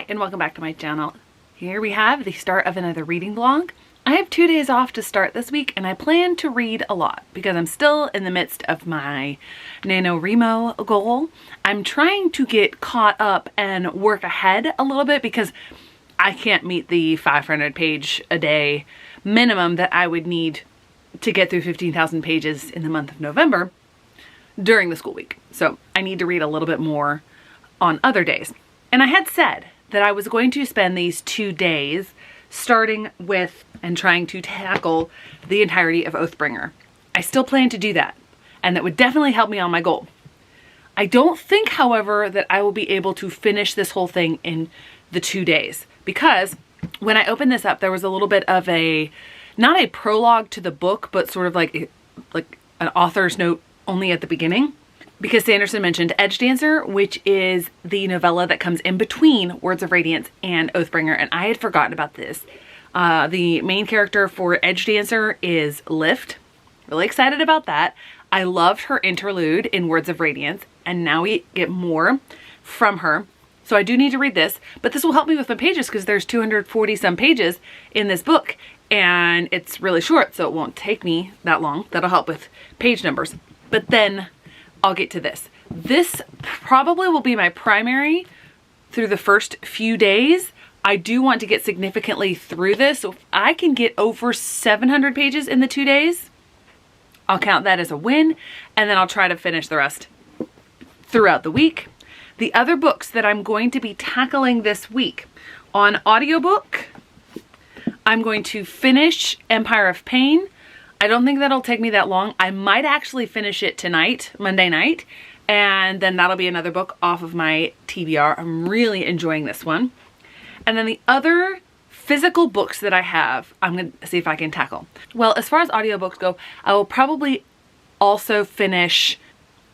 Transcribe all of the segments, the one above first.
Hi, and welcome back to my channel. Here we have the start of another reading vlog. I have 2 days off to start this week, and I plan to read a lot because I'm still in the midst of my NaNoWriMo goal. I'm trying to get caught up and work ahead a little bit because I can't meet the 500 page a day minimum that I would need to get through 15,000 pages in the month of November during the school week. So I need to read a little bit more on other days. And I had said that I was going to spend these 2 days starting with and trying to tackle the entirety of Oathbringer. I still plan to do that, and that would definitely help me on my goal. I don't think, however, that I will be able to finish this whole thing in the 2 days, because when I opened this up, there was a little bit of a, not a prologue to the book, but sort of like an author's note only at the beginning. Because Sanderson mentioned Edgedancer, which is the novella that comes in between Words of Radiance and Oathbringer, and I had forgotten about this. The main character for Edgedancer is Lift. Really excited about that. I loved her interlude in Words of Radiance, and now we get more from her. So I do need to read this, but this will help me with my pages because there's 240 some pages in this book, and it's really short, so it won't take me that long. That'll help with page numbers. But then I'll get to this. This probably will be my primary through the first few days. I do want to get significantly through this. So if I can get over 700 pages in the 2 days, I'll count that as a win, and then I'll try to finish the rest throughout the week. The other books that I'm going to be tackling this week on audiobook, I'm going to finish Empire of Pain. I don't think that'll take me that long. I might actually finish it tonight, Monday night, and then that'll be another book off of my TBR. I'm really enjoying this one. And then the other physical books that I have, I'm going to see if I can tackle. Well, as far as audiobooks go, I will probably also finish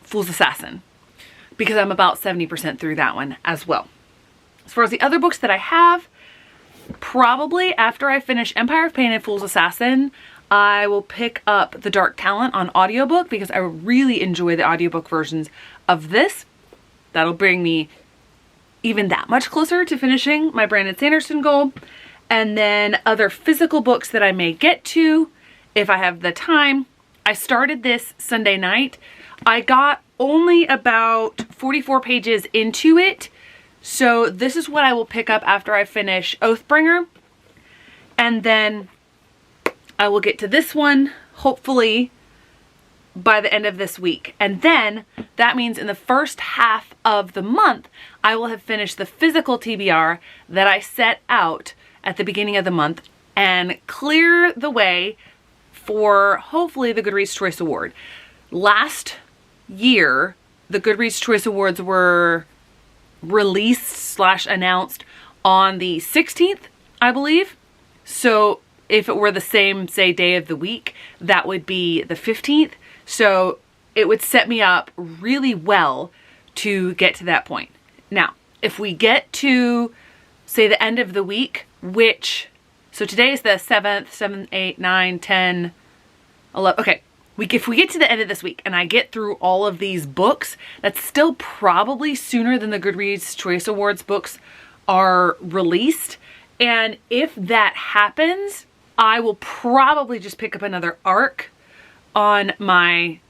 Fool's Assassin because I'm about 70% through that one as well. As far as the other books that I have, probably after I finish Empire of Pain and Fool's Assassin, I will pick up The Dark Talent on audiobook because I really enjoy the audiobook versions of this. That'll bring me even that much closer to finishing my Brandon Sanderson goal. And then other physical books that I may get to if I have the time. I started this Sunday night. I got only about 44 pages into it. So this is what I will pick up after I finish Oathbringer. And then I will get to this one, hopefully, by the end of this week. And then that means in the first half of the month, I will have finished the physical TBR that I set out at the beginning of the month and clear the way for hopefully the Goodreads Choice Award. Last year, the Goodreads Choice Awards were released / announced on the 16th, I believe. So if it were the same, say, day of the week, that would be the 15th. So it would set me up really well to get to that point. Now, if we get to, say, the end of the week, so today is the 7th, 7, 8, 9, 10, 11. Okay, if we get to the end of this week and I get through all of these books, that's still probably sooner than the Goodreads Choice Awards books are released. And if that happens, I will probably just pick up another arc on my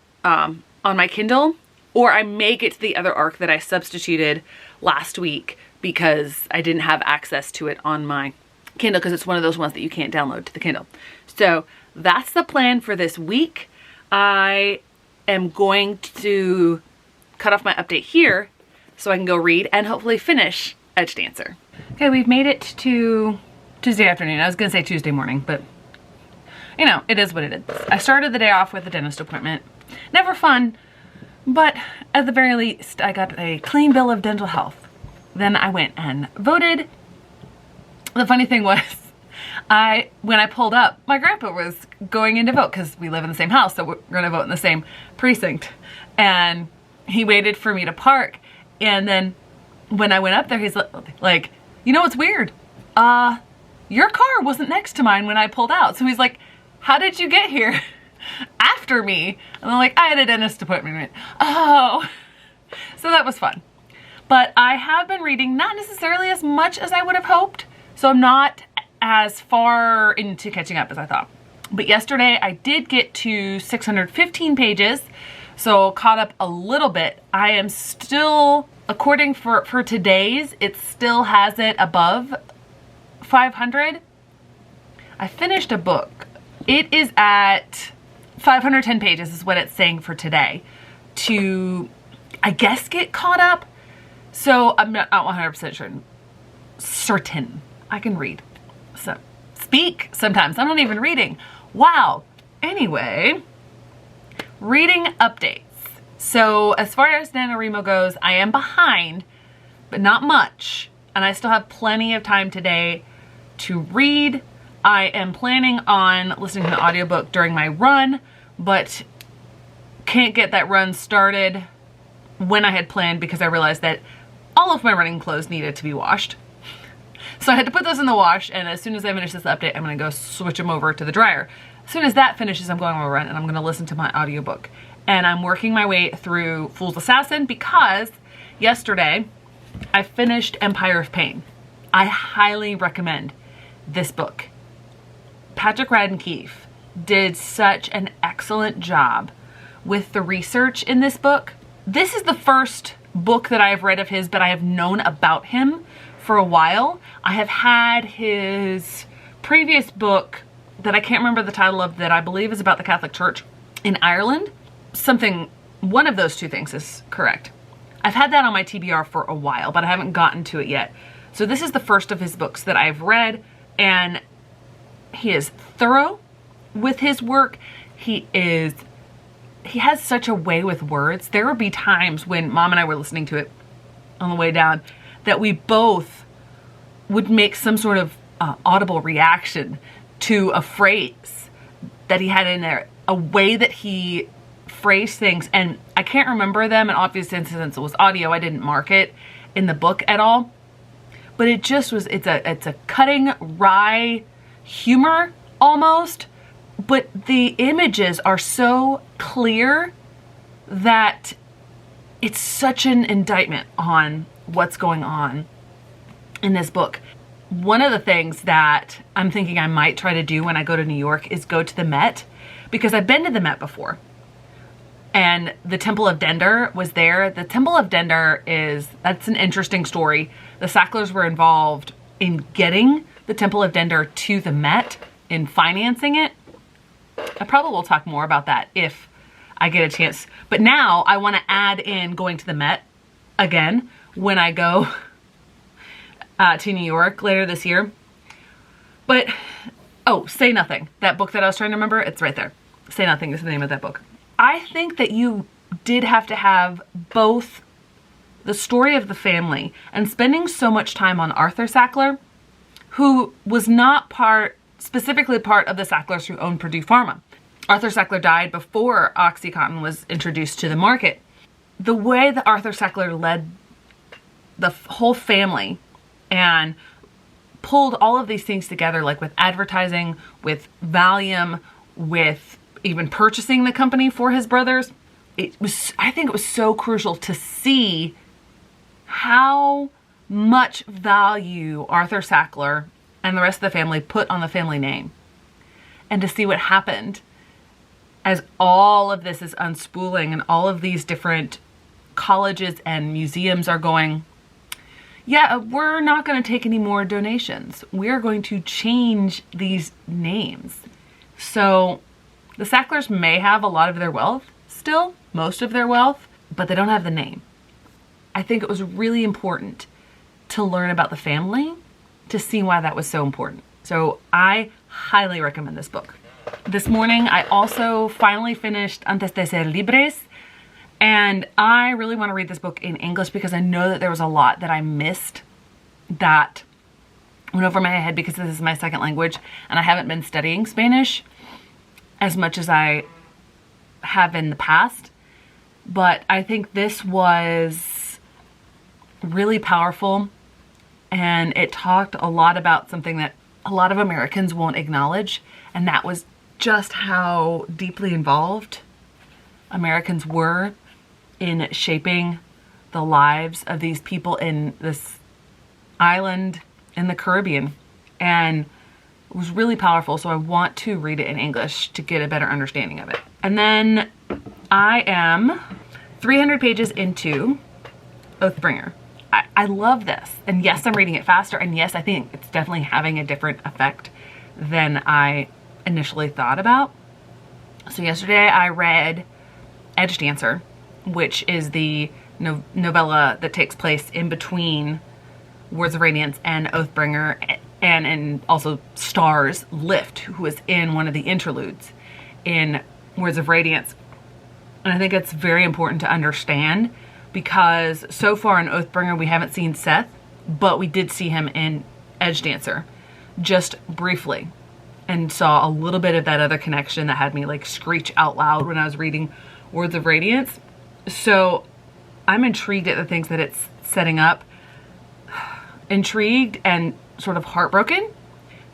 Kindle, or I may get to the other arc that I substituted last week because I didn't have access to it on my Kindle because it's one of those ones that you can't download to the Kindle. So that's the plan for this week. I am going to cut off my update here so I can go read and hopefully finish Edgedancer. Okay, we've made it to Tuesday afternoon. I was gonna say Tuesday morning, but you know, it is what it is. I started the day off with a dentist appointment. Never fun, but at the very least, I got a clean bill of dental health. Then I went and voted. The funny thing was, when I pulled up, my grandpa was going in to vote because we live in the same house, so we're gonna vote in the same precinct. And he waited for me to park, and then when I went up there, he's like, you know what's weird? Your car wasn't next to mine when I pulled out. So he's like, how did you get here after me? And I'm like, I had a dentist appointment. Oh, so that was fun. But I have been reading, not necessarily as much as I would have hoped, so I'm not as far into catching up as I thought. But yesterday I did get to 615 pages, so caught up a little bit. I am still, according for today's, it still has it above 500. I finished a book. It is at 510 pages is what it's saying for today to, I guess, get caught up. So I'm not 100% certain. I can read. So speak sometimes. I'm not even reading. Wow. Anyway, reading updates. So as far as NaNoWriMo goes, I am behind, but not much. And I still have plenty of time today to read. I am planning on listening to the audiobook during my run, but can't get that run started when I had planned because I realized that all of my running clothes needed to be washed. So I had to put those in the wash, and as soon as I finish this update, I'm gonna go switch them over to the dryer. As soon as that finishes, I'm going on a run and I'm gonna listen to my audiobook. And I'm working my way through Fool's Assassin because yesterday I finished Empire of Pain. I highly recommend this book. Patrick Radden Keefe did such an excellent job with the research in this book. This is the first book that I have read of his, but I have known about him for a while. I have had his previous book that I can't remember the title of, that I believe is about the Catholic Church in Ireland. One of those two things is correct. I've had that on my TBR for a while, but I haven't gotten to it yet. So this is the first of his books that I've read, and he is thorough with his work. He has such a way with words. There would be times when Mom and I were listening to it on the way down that we both would make some sort of audible reaction to a phrase that he had in there, a way that he phrased things, and I can't remember them, and obviously since it was audio, I didn't mark it in the book at all, but it just was, it's a cutting, wry humor almost, but the images are so clear that it's such an indictment on what's going on in this book. One of the things that I'm thinking I might try to do when I go to New York is go to the Met, because I've been to the Met before. And the Temple of Dender was there. The Temple of Dender that's an interesting story. The Sacklers were involved in getting the Temple of Dender to the Met, in financing it. I probably will talk more about that if I get a chance. But now I want to add in going to the Met again when I go to New York later this year. But, oh, Say Nothing. That book that I was trying to remember, it's right there. Say Nothing is the name of that book. I think that you did have to have both the story of the family and spending so much time on Arthur Sackler, who was not specifically part of the Sacklers who owned Purdue Pharma. Arthur Sackler died before OxyContin was introduced to the market. The way that Arthur Sackler led the whole family and pulled all of these things together, like with advertising, with Valium, with even purchasing the company for his brothers, I think it was so crucial to see how much value Arthur Sackler and the rest of the family put on the family name, and to see what happened as all of this is unspooling and all of these different colleges and museums are going, yeah, we're not going to take any more donations. We're going to change these names. So the Sacklers may have a lot of their wealth still, most of their wealth, but they don't have the name. I think it was really important to learn about the family to see why that was so important. So I highly recommend this book. This morning, I also finally finished Antes de ser libres, and I really want to read this book in English because I know that there was a lot that I missed that went over my head because this is my second language and I haven't been studying Spanish as much as I have in the past. But I think this was really powerful, and it talked a lot about something that a lot of Americans won't acknowledge, and that was just how deeply involved Americans were in shaping the lives of these people in this island in the Caribbean, and it was really powerful. So I want to read it in English to get a better understanding of it. And then I am 300 pages into Oathbringer. I love this. And yes, I'm reading it faster. And yes, I think it's definitely having a different effect than I initially thought about. So yesterday I read Edgedancer, which is the novella that takes place in between Words of Radiance and Oathbringer, and also stars Lift, who is in one of the interludes in Words of Radiance. And I think it's very important to understand, because so far in Oathbringer we haven't seen Seth, but we did see him in Edgedancer just briefly, and saw a little bit of that other connection that had me like screech out loud when I was reading Words of Radiance. So I'm intrigued at the things that it's setting up. Intrigued and sort of heartbroken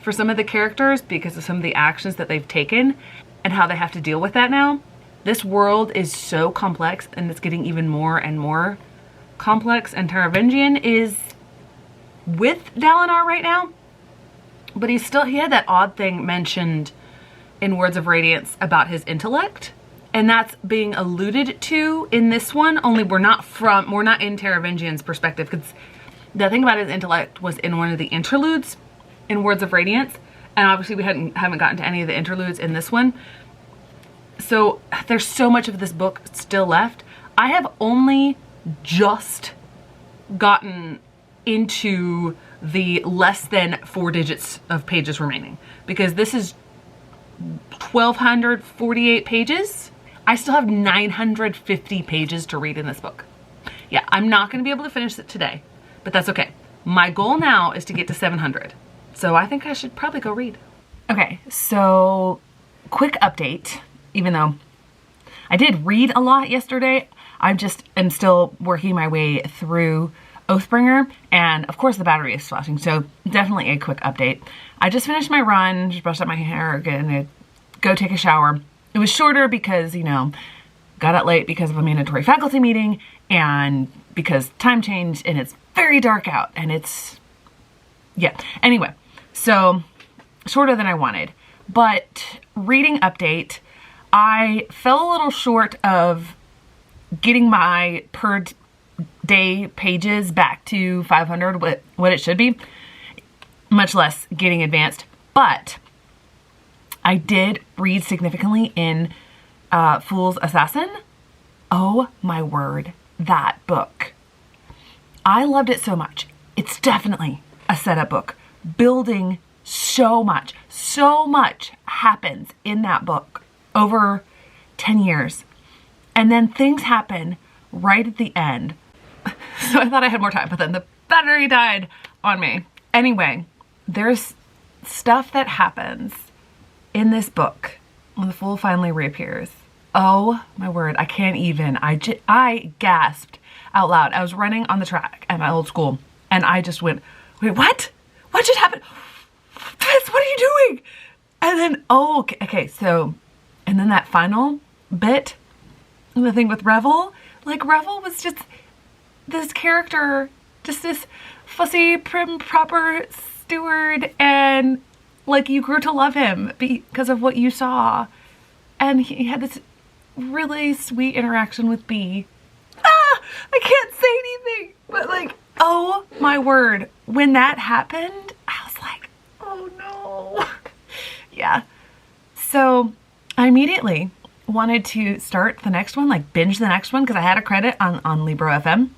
for some of the characters because of some of the actions that they've taken and how they have to deal with that now. This world is so complex, and it's getting even more and more complex, and Taravangian is with Dalinar right now, but he had that odd thing mentioned in Words of Radiance about his intellect, and that's being alluded to in this one, only we're not in Taravangian's perspective, because the thing about his intellect was in one of the interludes in Words of Radiance, and obviously we haven't gotten to any of the interludes in this one. So there's so much of this book still left. I have only just gotten into the less than 4 digits of pages remaining, because this is 1,248 pages. I still have 950 pages to read in this book. Yeah, I'm not going to be able to finish it today, but that's okay. My goal now is to get to 700. So I think I should probably go read. Okay, so quick update. Even though I did read a lot yesterday, I just am still working my way through Oathbringer, and of course the battery is flashing, so definitely a quick update. I just finished my run, just brushed up my hair, gonna go take a shower. It was shorter because, got out late because of a mandatory faculty meeting, and because time changed, and it's very dark out, and anyway, so shorter than I wanted. But reading update, I fell a little short of getting my per day pages back to 500, what it should be, much less getting advanced. But I did read significantly in Fool's Assassin. Oh my word, that book. I loved it so much. It's definitely a setup book. Building so much happens in that book over 10 years. And then things happen right at the end. So I thought I had more time, but then the battery died on me. Anyway, there's stuff that happens in this book when the Fool finally reappears. Oh my word, I can't even. I gasped out loud. I was running on the track at my old school, and I just went, wait, what? What just happened? Fitz, what are you doing? And then, okay, so, and then that final bit, the thing with Revel, like Revel was just this character, just this fussy, prim, proper steward, and like you grew to love him because of what you saw. And he had this really sweet interaction with Bee. I can't say anything, but like, oh my word, when that happened, I was like, oh no. Yeah. So I immediately wanted to start the next one, like binge the next one, because I had a credit on Libro FM.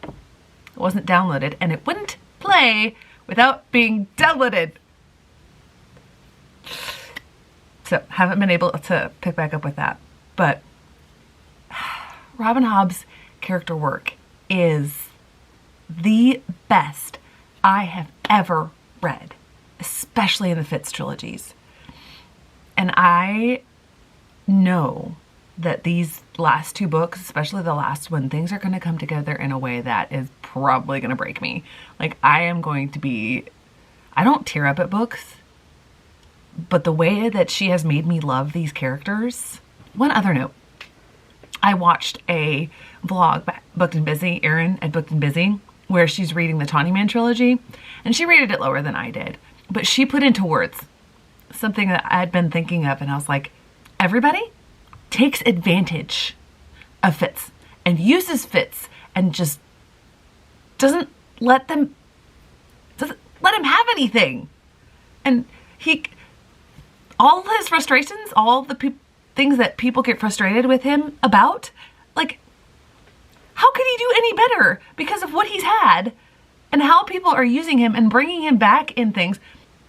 It wasn't downloaded, and it wouldn't play without being downloaded. So haven't been able to pick back up with that. But Robin Hobb's character work is the best I have ever read, especially in the Fitz trilogies. And I know that these last two books, especially the last one, things are going to come together in a way that is probably going to break me. Like, I am going to be, I don't tear up at books, but the way that she has made me love these characters. One other note. I watched a vlog by Booked and Busy, Erin at Booked and Busy, where she's reading the Tawny Man trilogy, and she rated it lower than I did. But she put into words something that I had been thinking of, and I was like, everybody takes advantage of Fitz and uses Fitz and just doesn't let him have anything. And all his frustrations, all the things that people get frustrated with him about, like, how could he do any better because of what he's had and how people are using him and bringing him back in things?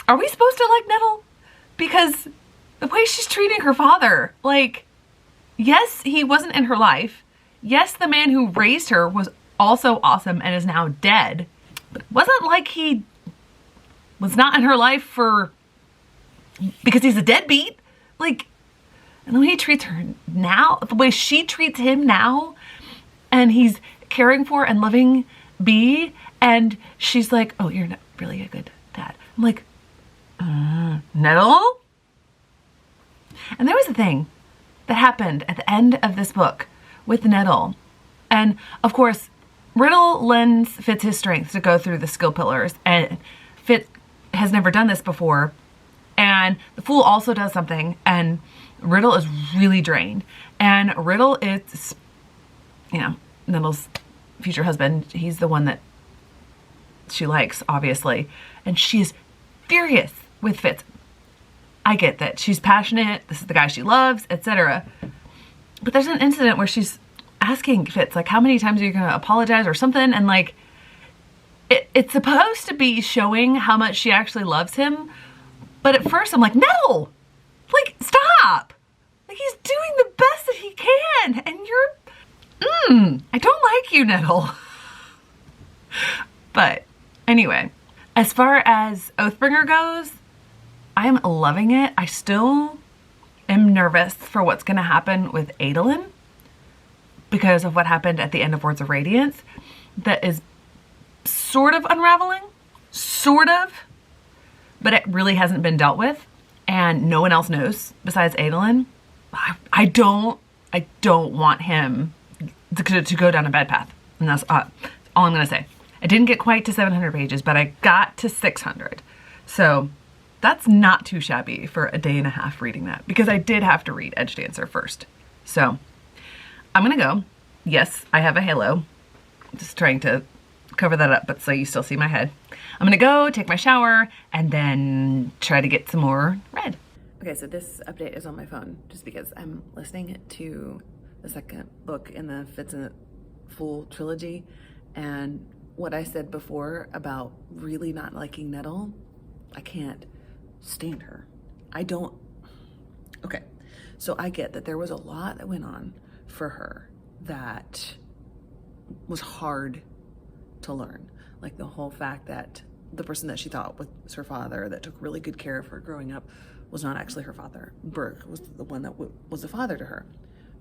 Are we supposed to like Nettle? Because the way she's treating her father, like, yes, he wasn't in her life. Yes, the man who raised her was also awesome and is now dead. But it wasn't like he was not in her life because he's a deadbeat. Like, and the way he treats her now, the way she treats him now, and he's caring for and loving Bee, and she's like, oh, you're not really a good dad. I'm like, Nettle? And there was a thing that happened at the end of this book with Nettle. And of course, Riddle lends Fitz his strength to go through the skill pillars, and Fitz has never done this before. And the Fool also does something, and Riddle is really drained. And Riddle is, Nettle's future husband. He's the one that she likes, obviously. And she is furious with Fitz. I get that she's passionate, this is the guy she loves, etc. But there's an incident where she's asking Fitz, like, how many times are you going to apologize or something? And like, it's supposed to be showing how much she actually loves him. But at first I'm like, no, like, stop. Like, he's doing the best that he can. And I don't like you, Nettle. But anyway, as far as Oathbringer goes, I am loving it. I still am nervous for what's going to happen with Adolin because of what happened at the end of Words of Radiance. That is sort of unraveling, sort of, but it really hasn't been dealt with, and no one else knows besides Adolin. I don't want him to go down a bad path, and that's all I'm going to say. I didn't get quite to 700 pages, but I got to 600. So that's not too shabby for a day and a half reading that, because I did have to read Edgedancer first. So I'm going to go. Yes, I have a halo. Just trying to cover that up, but so you still see my head. I'm going to go take my shower and then try to get some more read. Okay, so this update is on my phone just because I'm listening to the second book in the Fitz and the Fool trilogy, and what I said before about really not liking Nettle, I can't stand her. Okay, so I get that there was a lot that went on for her that was hard to learn. Like the whole fact that the person that she thought was her father, that took really good care of her growing up, was not actually her father. Burke was the one that was the father to her.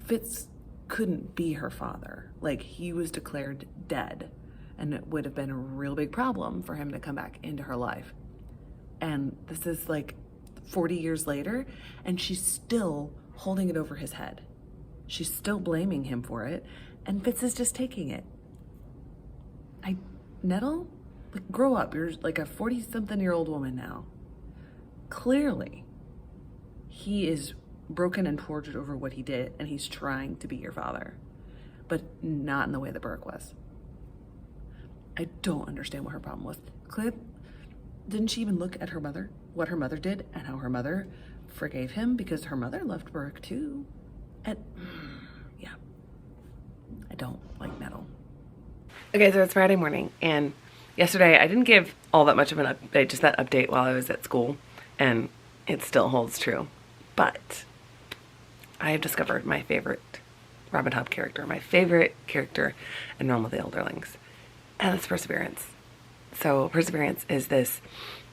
Fitz couldn't be her father. Like, he was declared dead, and it would have been a real big problem for him to come back into her life. And this is like 40 years later, and she's still holding it over his head. She's still blaming him for it, and Fitz is just taking it. Nettle, like, grow up. You're like a 40-something-year-old woman now. Clearly, he is broken and tortured over what he did, and he's trying to be your father, but not in the way that Burke was. I don't understand what her problem was. Didn't she even look at her mother, what her mother did, and how her mother forgave him because her mother loved Burke too? And yeah, I don't like Nettle. Okay, so it's Friday morning, and yesterday I didn't give all that much of an update, just that update while I was at school, and it still holds true. But I have discovered my favorite Robin Hobb character, my favorite character in Realm of the Elderlings, and it's Perseverance. So Perseverance is this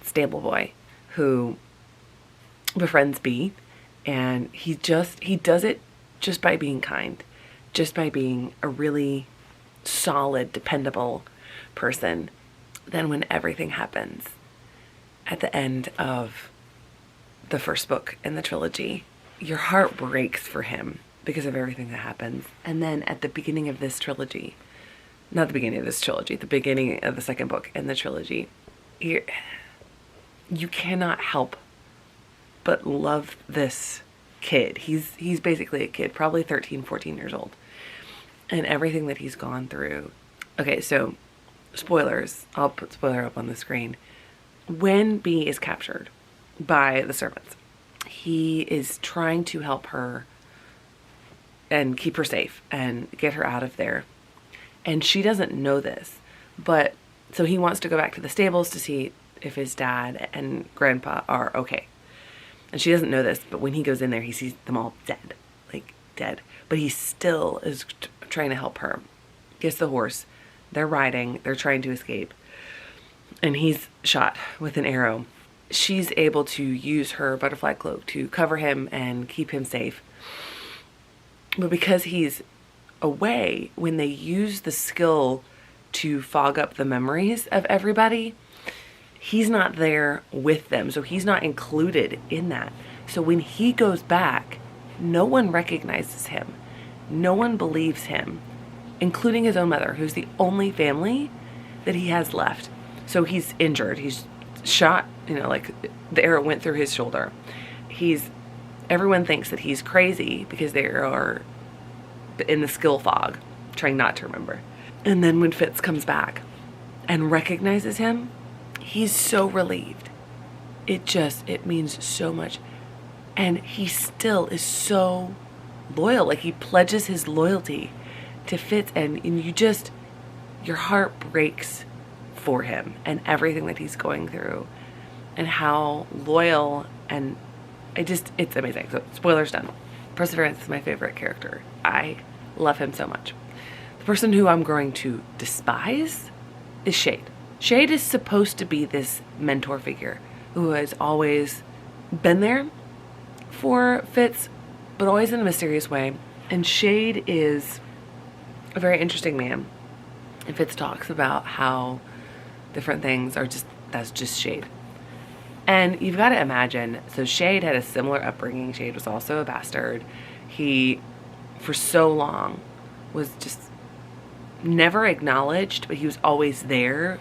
stable boy who befriends Bee, and he does it just by being kind, just by being a really solid, dependable person. Then when everything happens at the end of the first book in the trilogy, your heart breaks for him because of everything that happens. And then at the beginning of this trilogy, not the beginning of this trilogy, the beginning of the second book in the trilogy, you cannot help but love this kid. He's basically a kid, probably 13, 14 years old. And everything that he's gone through. Okay, so spoilers. I'll put spoiler up on the screen. When Bee is captured by the servants, he is trying to help her and keep her safe and get her out of there. And she doesn't know this, but so he wants to go back to the stables to see if his dad and grandpa are okay. And she doesn't know this, but when he goes in there, he sees them all dead, like dead. But he still is trying to help her. Gets the horse. They're riding. They're trying to escape. And he's shot with an arrow. She's able to use her butterfly cloak to cover him and keep him safe. But because he's away, when they use the skill to fog up the memories of everybody, he's not there with them. So he's not included in that. So when he goes back, no one recognizes him. No one believes him, including his own mother, who's the only family that he has left. So he's injured. He's shot, like the arrow went through his shoulder. Everyone thinks that he's crazy because they are in the skill fog, trying not to remember. And then when Fitz comes back and recognizes him, he's so relieved. It means so much. And he still is so loyal. Like, he pledges his loyalty to Fitz, and your heart breaks for him and everything that he's going through and how loyal, and it's amazing. So spoilers done. Perseverance is my favorite character. I love him so much. The person who I'm growing to despise is Shade. Shade is supposed to be this mentor figure who has always been there for Fitz, but always in a mysterious way. And Shade is a very interesting man. And Fitz talks about how different things that's just Shade. And you've got to imagine, so Shade had a similar upbringing. Shade was also a bastard. He, for so long, was just never acknowledged, but he was always there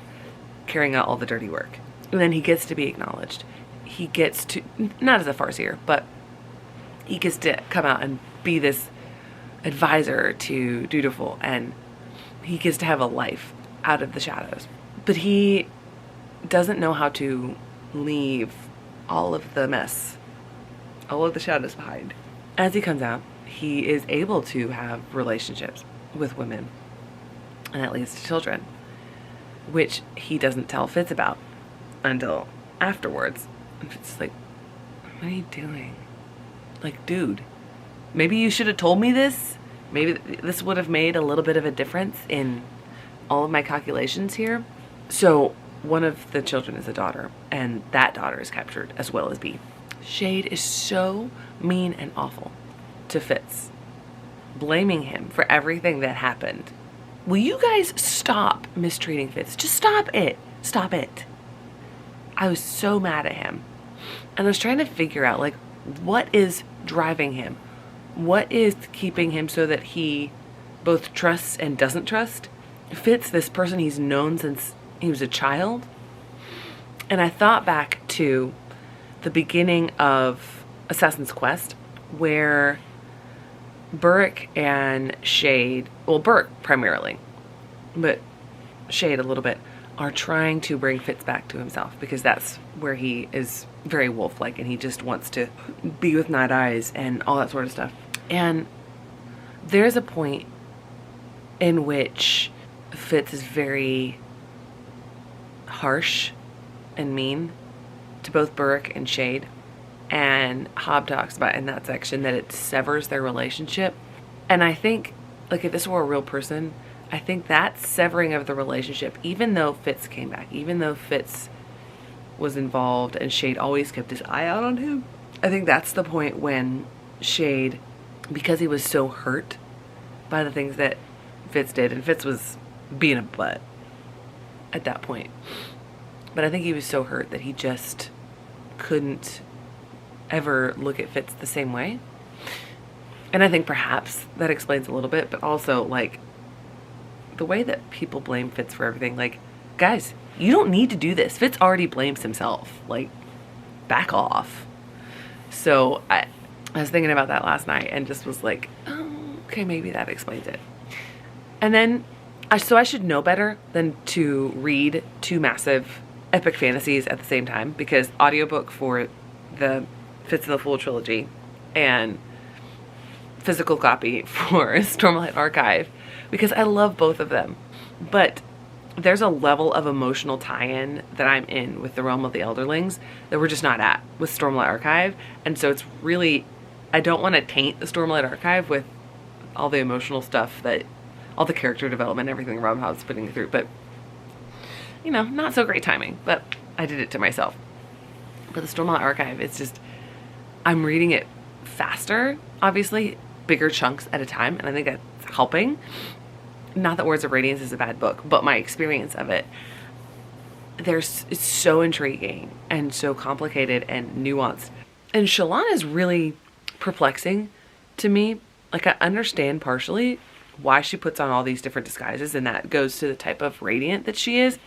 carrying out all the dirty work. And then he gets to be acknowledged. He gets to, not as a Farseer, but he gets to come out and be this advisor to Dutiful, and he gets to have a life out of the shadows. But he doesn't know how to leave all of the mess, all of the shadows behind. As he comes out, he is able to have relationships with women, and that leads to children, which he doesn't tell Fitz about until afterwards. And Fitz is like, what are you doing? Like, dude, maybe you should have told me this. Maybe this would have made a little bit of a difference in all of my calculations here. So one of the children is a daughter, and that daughter is captured as well as Bee. Shade is so mean and awful to Fitz, blaming him for everything that happened. Will you guys stop mistreating Fitz? Just stop it. Stop it. I was so mad at him. And I was trying to figure out, like, what is driving him? What is keeping him so that he both trusts and doesn't trust Fitz, this person he's known since he was a child? And I thought back to the beginning of Assassin's Quest, where Burke and Shade, well, Burke primarily, but Shade a little bit, are trying to bring Fitz back to himself, because that's where he is very wolf-like, and he just wants to be with Night Eyes and all that sort of stuff. And there's a point in which Fitz is very harsh and mean to both Burke and Shade, and Hobb talks about in that section that it severs their relationship. And I think, like, if this were a real person, I think that severing of the relationship, even though Fitz came back, even though Fitz was involved and Shade always kept his eye out on him, I think that's the point when Shade, because he was so hurt by the things that Fitz did, and Fitz was being a butt at that point, but I think he was so hurt that he just couldn't ever look at Fitz the same way. And I think perhaps that explains a little bit, but also like the way that people blame Fitz for everything. Like, guys, you don't need to do this. Fitz already blames himself. Like, back off. So I was thinking about that last night and just was like, oh, okay, maybe that explains it. And then so I should know better than to read two massive epic fantasies at the same time, because audiobook for the Fitz and the Fool trilogy and physical copy for Stormlight Archive, because I love both of them. But there's a level of emotional tie-in that I'm in with the Realm of the Elderlings that we're just not at with Stormlight Archive. And so it's really, I don't want to taint the Stormlight Archive with all the emotional stuff that, all the character development, everything Rob Hobbs putting through. But, you know, not so great timing, but I did it to myself. But the Stormlight Archive, it's just, I'm reading it faster, obviously, bigger chunks at a time, and I think that's helping. Not that Words of Radiance is a bad book, but my experience of it, it's so intriguing and so complicated and nuanced. And Shallan is really perplexing to me. Like, I understand partially why she puts on all these different disguises, and that goes to the type of radiant that she is,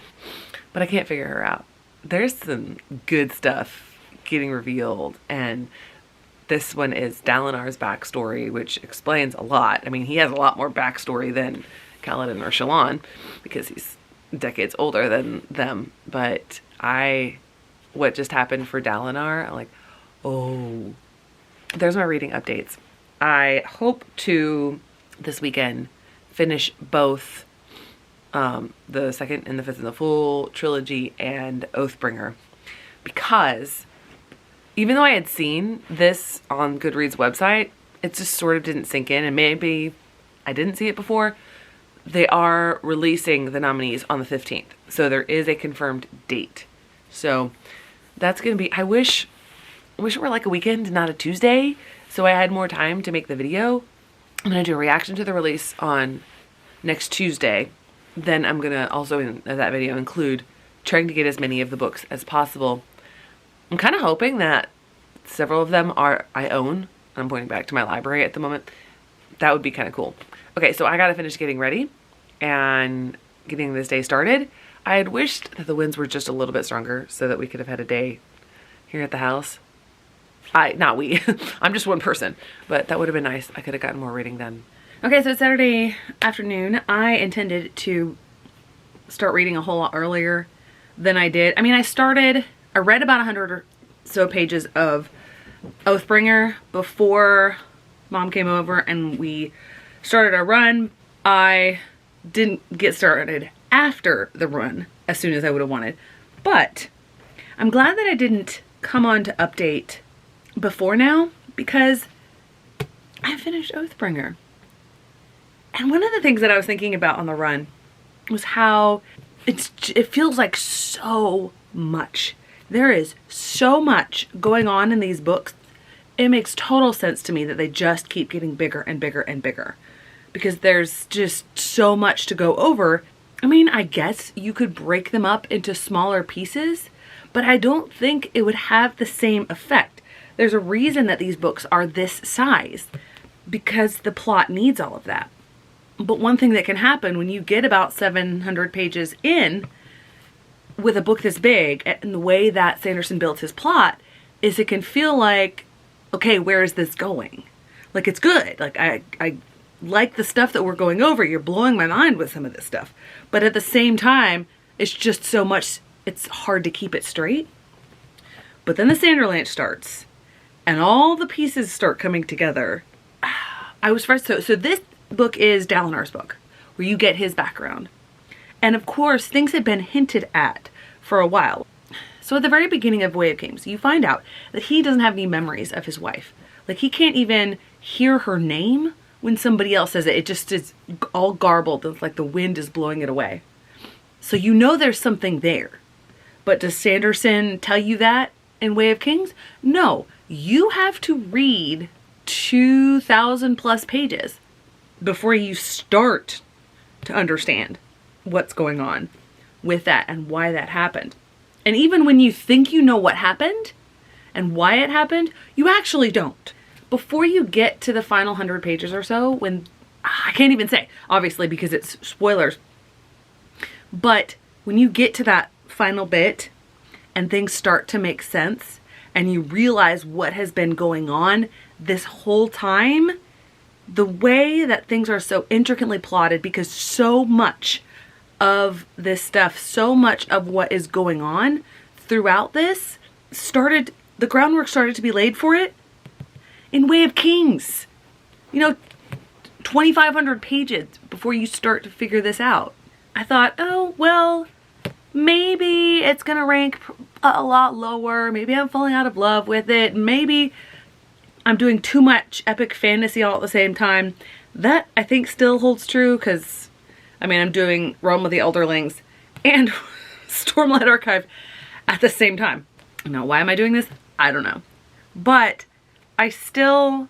but I can't figure her out. There's some good stuff getting revealed, and this one is Dalinar's backstory, which explains a lot. I mean, he has a lot more backstory than Kaladin or Shallan because he's decades older than them. But what just happened for Dalinar, I'm like, oh, there's my reading updates. I hope to, this weekend, finish both the Second and the Fifth and the Fool trilogy and Oathbringer, because even though I had seen this on Goodreads website, it just sort of didn't sink in, and maybe I didn't see it before. They are releasing the nominees on the 15th, so there is a confirmed date. So that's gonna be, I wish it were like a weekend, not a Tuesday, so I had more time to make the video. I'm gonna do a reaction to the release on next Tuesday. Then I'm gonna also in that video include trying to get as many of the books as possible. I'm kind of hoping that several of them I own. I'm pointing back to my library at the moment. That would be kind of cool. Okay, so I gotta finish getting ready and getting this day started. I had wished that the winds were just a little bit stronger so that we could have had a day here at the house. Not we, I'm just one person, but that would have been nice. I could have gotten more reading done. Okay, so it's Saturday afternoon. I intended to start reading a whole lot earlier than I did. I mean, I read about 100 or so pages of Oathbringer before Mom came over and we started our run. I didn't get started after the run as soon as I would have wanted, but I'm glad that I didn't come on to update before now, because I finished Oathbringer. And one of the things that I was thinking about on the run was how it feels like so much. There is so much going on in these books. It makes total sense to me that they just keep getting bigger and bigger and bigger, because there's just so much to go over. I mean, I guess you could break them up into smaller pieces, but I don't think it would have the same effect. There's a reason that these books are this size, because the plot needs all of that. But one thing that can happen when you get about 700 pages in with a book this big, and the way that Sanderson built his plot, is it can feel like, okay, where is this going? Like, it's good. Like, I like the stuff that we're going over. You're blowing my mind with some of this stuff. But at the same time, it's just so much, it's hard to keep it straight. But then the Sanderlanche starts, and all the pieces start coming together. I was first, so this book is Dalinar's book, where you get his background. And of course, things had been hinted at for a while. So at the very beginning of Way of Kings, you find out that he doesn't have any memories of his wife. Like, he can't even hear her name when somebody else says it. It just is all garbled. It's like the wind is blowing it away. So you know there's something there. But does Sanderson tell you that in Way of Kings? No. You have to read 2,000 plus pages before you start to understand what's going on with that and why that happened. And even when you think you know what happened and why it happened, you actually don't. before you get to the final 100 pages or so, when I can't even say, obviously, because it's spoilers, but when you get to that final bit and things start to make sense and you realize what has been going on this whole time, the way that things are so intricately plotted, because so much of this stuff, so much of what is going on throughout this the groundwork started to be laid for it in Way of Kings. You know, 2,500 pages before you start to figure this out. I thought, oh, well, maybe it's gonna rank a lot lower. Maybe I'm falling out of love with it. Maybe I'm doing too much epic fantasy all at the same time. That, I think, still holds true, because, I mean, I'm doing Realm of the Elderlings and Stormlight Archive at the same time. Now, why am I doing this? I don't know. But I still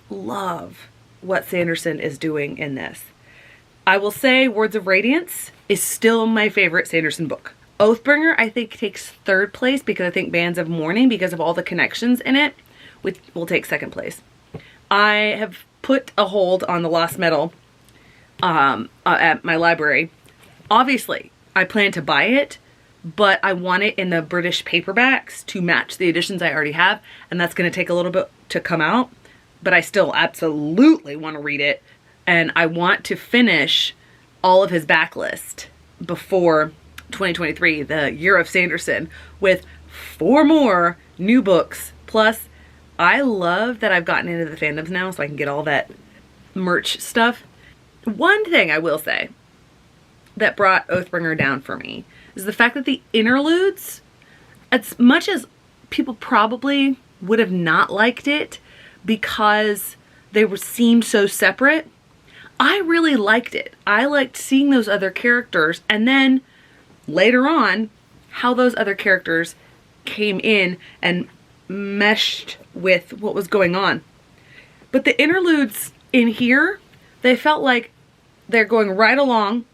love what Sanderson is doing in this. I will say Words of Radiance is still my favorite Sanderson book. Oathbringer, I think, takes third place, because I think Bands of Mourning, because of all the connections in it, will take second place. I have put a hold on The Lost Metal at my library. Obviously, I plan to buy it, but I want it in the British paperbacks to match the editions I already have, and that's going to take a little bit to come out, but I still absolutely want to read it, and I want to finish all of his backlist before 2023, the year of Sanderson, with 4 more new books. Plus, I love that I've gotten into the fandoms now, so I can get all that merch stuff. One thing I will say that brought Oathbringer down for me is the fact that the interludes, as much as people probably would have not liked it because seemed so separate, I really liked it. I liked seeing those other characters, and then later on, how those other characters came in and meshed with what was going on. But the interludes in here, they felt like they're going right along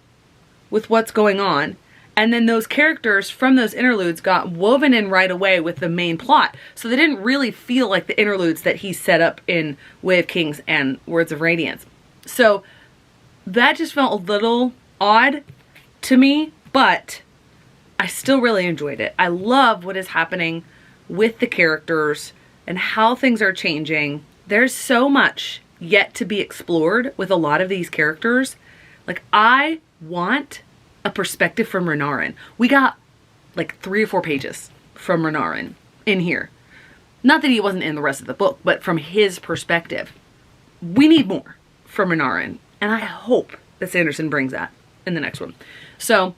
with what's going on, and then those characters from those interludes got woven in right away with the main plot. So they didn't really feel like the interludes that he set up in Way of Kings and Words of Radiance. So that just felt a little odd to me, but I still really enjoyed it. I love what is happening with the characters and how things are changing. There's so much yet to be explored with a lot of these characters. Like, I want a perspective from Renarin. We got like 3 or 4 pages from Renarin in here. Not that he wasn't in the rest of the book, but from his perspective. We need more from Renarin, and I hope that Sanderson brings that in the next one. So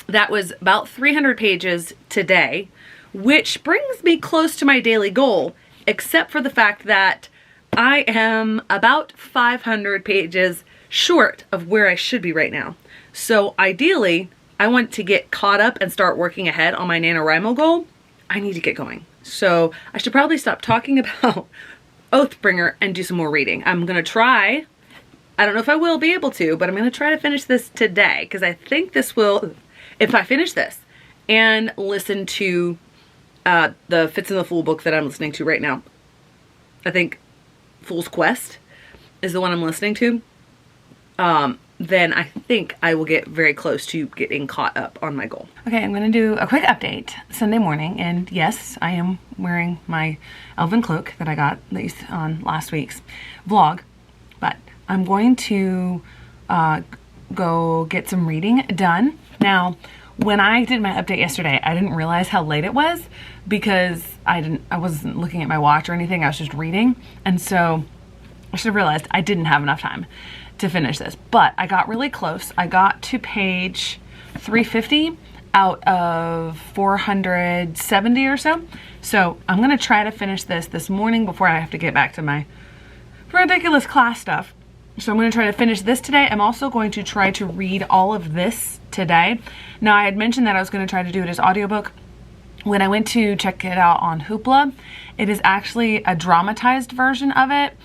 that was about 300 pages today, which brings me close to my daily goal, except for the fact that I am about 500 pages short of where I should be right now. So ideally, I want to get caught up and start working ahead on my NaNoWriMo goal. I need to get going. So I should probably stop talking about Oathbringer and do some more reading. I'm going to try. I don't know if I will be able to, but I'm going to try to finish this today, because I think this will, if I finish this and listen to the Fitz and the Fool book that I'm listening to right now. I think Fool's Quest is the one I'm listening to. Then I think I will get very close to getting caught up on my goal. Okay, I'm going to do a quick update. Sunday morning, and yes, I am wearing my elven cloak that I got on last week's vlog, but I'm going to go get some reading done. Now, when I did my update yesterday, I didn't realize how late it was, because I wasn't looking at my watch or anything. I was just reading, and so I should have realized I didn't have enough time to finish this, but I got really close. I got to page 350 out of 470 or so. So I'm gonna try to finish this morning before I have to get back to my ridiculous class stuff. So I'm gonna try to finish this today. I'm also going to try to read all of this today. Now, I had mentioned that I was gonna try to do it as audiobook. When I went to check it out on Hoopla, it is actually a dramatized version of it,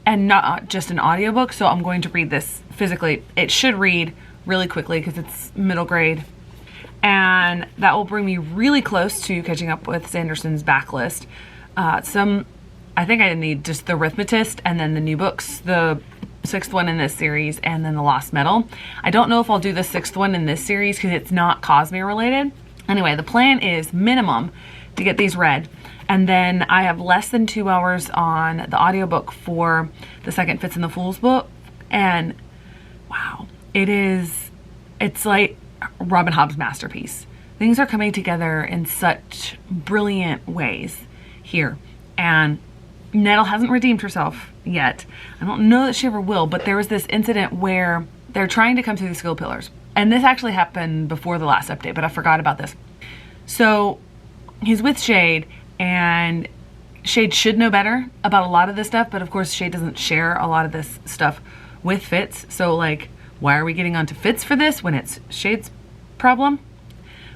and not just an audiobook, so I'm going to read this physically. It should read really quickly because it's middle grade, and that will bring me really close to catching up with Sanderson's backlist. Some I think I need just the Arithmetist and then the new books, the 6th one in this series, and then the Lost Metal. I don't know if I'll do the 6th one in this series because it's not Cosmere related. Anyway, the plan is minimum to get these read. And then I have less than 2 hours on the audiobook for the second Fitz and the Fools book. And wow, it's like Robin Hobb's masterpiece. Things are coming together in such brilliant ways here. And Nettle hasn't redeemed herself yet. I don't know that she ever will, but there was this incident where they're trying to come through the skill pillars. And this actually happened before the last update, but I forgot about this. So he's with Shade, and Shade should know better about a lot of this stuff, but of course Shade doesn't share a lot of this stuff with Fitz. So like, why are we getting onto Fitz for this when it's Shade's problem?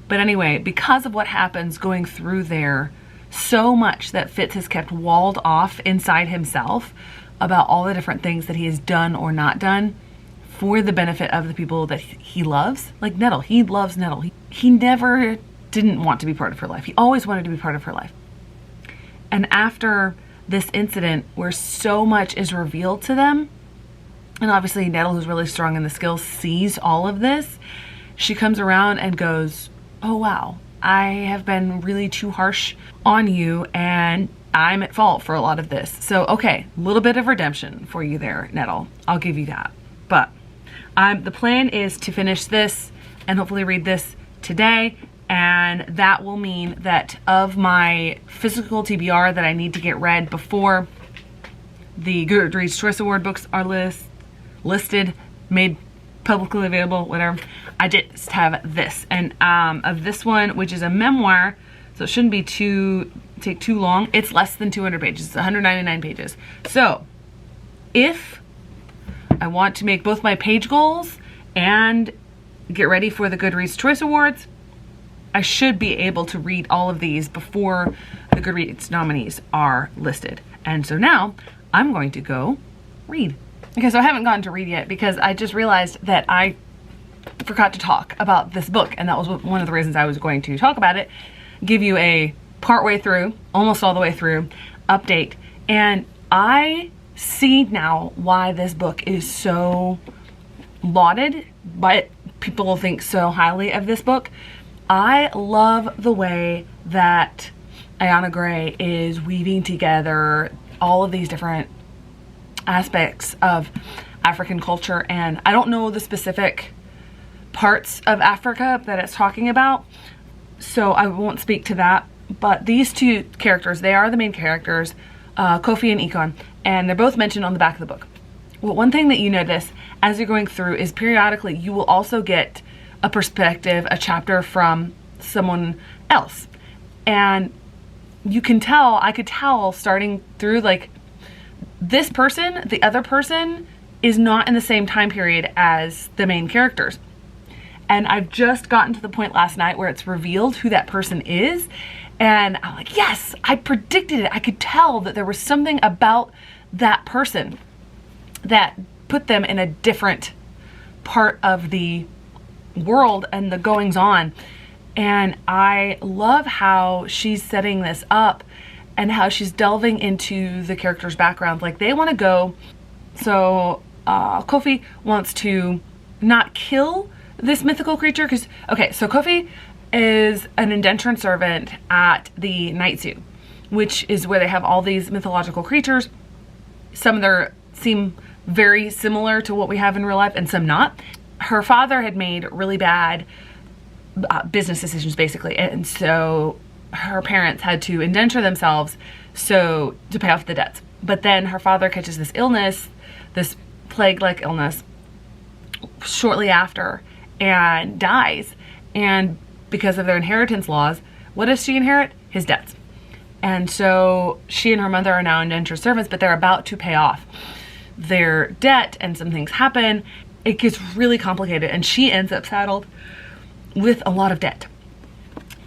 But anyway, because of what happens going through there, so much that Fitz has kept walled off inside himself about all the different things that he has done or not done for the benefit of the people that he loves. Like Nettle, he loves Nettle. He never didn't want to be part of her life. He always wanted to be part of her life. And after this incident where so much is revealed to them, and obviously Nettle, who's really strong in the skills, sees all of this, she comes around and goes, oh wow, I have been really too harsh on you and I'm at fault for a lot of this. So, okay, a little bit of redemption for you there, Nettle. I'll give you that. But the plan is to finish this and hopefully read this today. And that will mean that of my physical TBR that I need to get read before the Goodreads Choice Award books are listed, made publicly available, whatever, I just have this. And of this one, which is a memoir, so it shouldn't be take too long. It's less than 200 pages. It's 199 pages. So if I want to make both my page goals and get ready for the Goodreads Choice Awards, I should be able to read all of these before the Goodreads nominees are listed. And so now I'm going to go read. Okay, so I haven't gotten to read yet because I just realized that I forgot to talk about this book, and that was one of the reasons I was going to talk about it, give you a partway through, almost all the way through, update. And I see now why this book is so lauded, but people think so highly of this book. I love the way that Ayana Gray is weaving together all of these different aspects of African culture, and I don't know the specific parts of Africa that it's talking about, so I won't speak to that. But these two characters, they are the main characters, Kofi and Ikon, and they're both mentioned on the back of the book. Well, one thing that you notice as you're going through is periodically you will also get a perspective, a chapter from someone else, and you can tell, I could tell starting through, like, this person, the other person, is not in the same time period as the main characters. And I've just gotten to the point last night where it's revealed who that person is. And I'm like, yes, I predicted it. I could tell that there was something about that person that put them in a different part of the world and the goings on. And I love how she's setting this up and how she's delving into the characters' background. Like, they want to go, so Kofi wants to not kill this mythical creature, because, okay, so Kofi is an indentured servant at the Night Zoo, which is where they have all these mythological creatures. Some of them seem very similar to what we have in real life and some not. Her father had made really bad business decisions, basically, and so her parents had to indenture themselves to pay off the debts. But then her father catches this illness, this plague-like illness, shortly after, and dies. And because of their inheritance laws, what does she inherit? His debts. And so she and her mother are now indentured servants, but they're about to pay off their debt, and some things happen. It gets really complicated, and she ends up saddled with a lot of debt.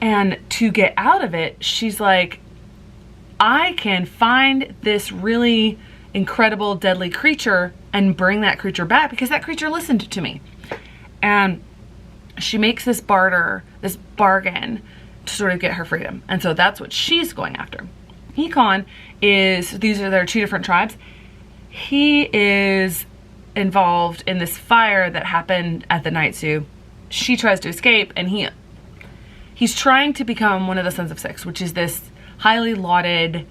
And to get out of it, she's like, I can find this really incredible, deadly creature and bring that creature back because that creature listened to me. And she makes this bargain to sort of get her freedom. And so that's what she's going after. Hikon is, these are their two different tribes. He is involved in this fire that happened at the Night Zoo. She tries to escape, and he's trying to become one of the Sons of Six, which is this highly lauded,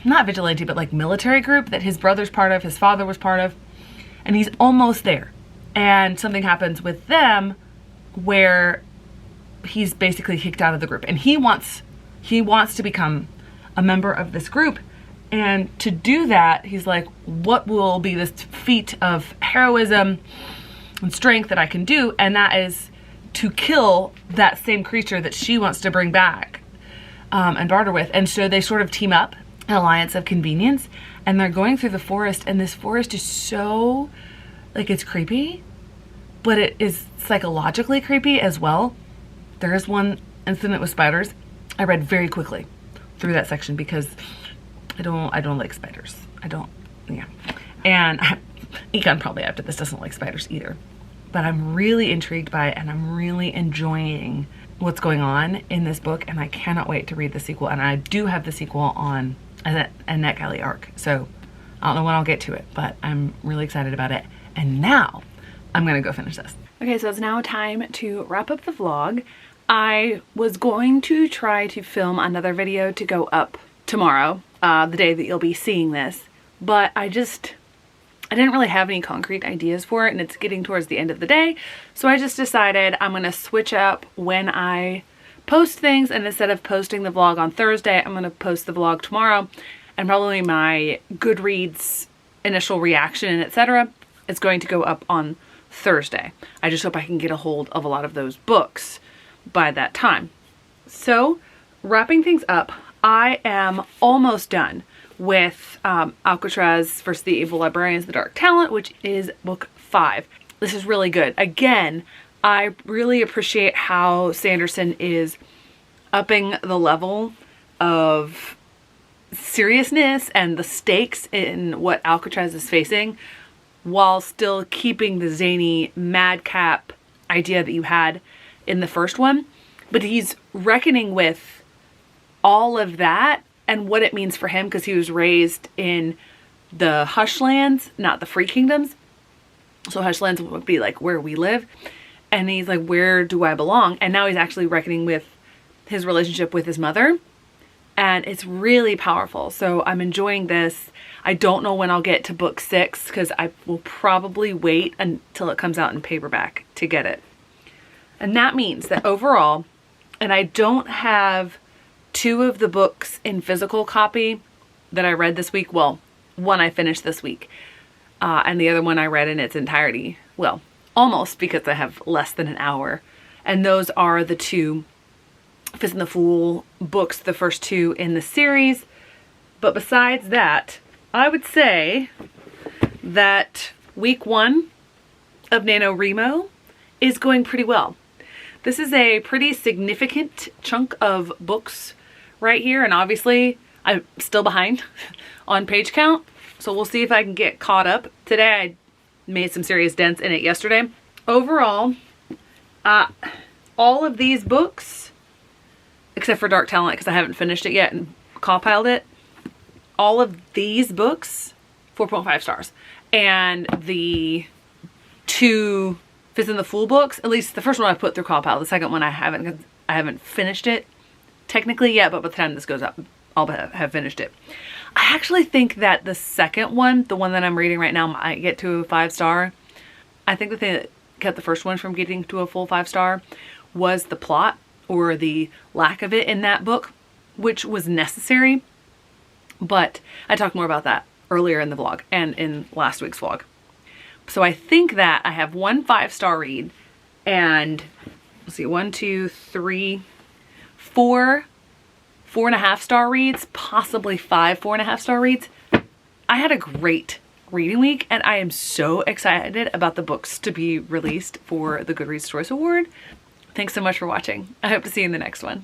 not vigilante, but like military group that his brother's part of, his father was part of, and he's almost there. And something happens with them where he's basically kicked out of the group, and he wants to become a member of this group. And to do that, he's like, what will be this feat of heroism and strength that I can do? And that is to kill that same creature that she wants to bring back and barter with. And so they sort of team up, an alliance of convenience, and they're going through the forest, and this forest is so, like, it's creepy, but it is psychologically creepy as well. There is one incident with spiders. I read very quickly through that section because I don't like spiders. Yeah. And Hikon probably after this doesn't like spiders either. But I'm really intrigued by it, and I'm really enjoying what's going on in this book, and I cannot wait to read the sequel. And I do have the sequel on a NetGalley arc, so I don't know when I'll get to it, but I'm really excited about it. And now I'm gonna go finish this. Okay, so it's now time to wrap up the vlog. I was going to try to film another video to go up tomorrow, the day that you'll be seeing this, but I didn't really have any concrete ideas for it, and it's getting towards the end of the day, so I just decided I'm gonna switch up when I post things, and instead of posting the vlog on Thursday, I'm gonna post the vlog tomorrow, and probably my Goodreads initial reaction and etc. is going to go up on Thursday. I just hope I can get a hold of a lot of those books by that time. So, wrapping things up, I am almost done with Alcatraz vs. the Evil Librarians, The Dark Talent, which is book 5. This is really good. Again, I really appreciate how Sanderson is upping the level of seriousness and the stakes in what Alcatraz is facing, while still keeping the zany madcap idea that you had in the first one. But he's reckoning with all of that and what it means for him, because he was raised in the Hushlands, not the Free Kingdoms. So Hushlands would be like where we live. And he's like, where do I belong? And now he's actually reckoning with his relationship with his mother. And it's really powerful. So I'm enjoying this. I don't know when I'll get to book 6, because I will probably wait until it comes out in paperback to get it. And that means that overall, and I don't have 2 of the books in physical copy that I read this week. Well, one I finished this week, and the other one I read in its entirety. Well, almost, because I have less than an hour. And those are the 2 Fist and the Fool books, the first 2 in the series. But besides that, I would say that week 1 of NaNoWriMo is going pretty well. This is a pretty significant chunk of books right here, and obviously I'm still behind on page count, so we'll see if I can get caught up. Today I made some serious dents in it yesterday. Overall, all of these books, except for Dark Talent because I haven't finished it yet and compiled it, all of these books, 4.5 stars. And the 2 Fist and the Fool books, at least the first one I put through compile, the second one I haven't finished it technically yet, but by the time this goes up, I'll have finished it. I actually think that the second one, the one that I'm reading right now, might get to a 5-star. I think the thing that kept the first one from getting to a full 5-star was the plot, or the lack of it in that book, which was necessary. But I talked more about that earlier in the vlog and in last week's vlog. So I think that I have 1 5-star read and, let's see, 1, 2, 3, 4 4.5-star reads, possibly 5 4.5-star reads. I had a great reading week, and I am so excited about the books to be released for the Goodreads Choice Award. Thanks so much for watching. I hope to see you in the next one.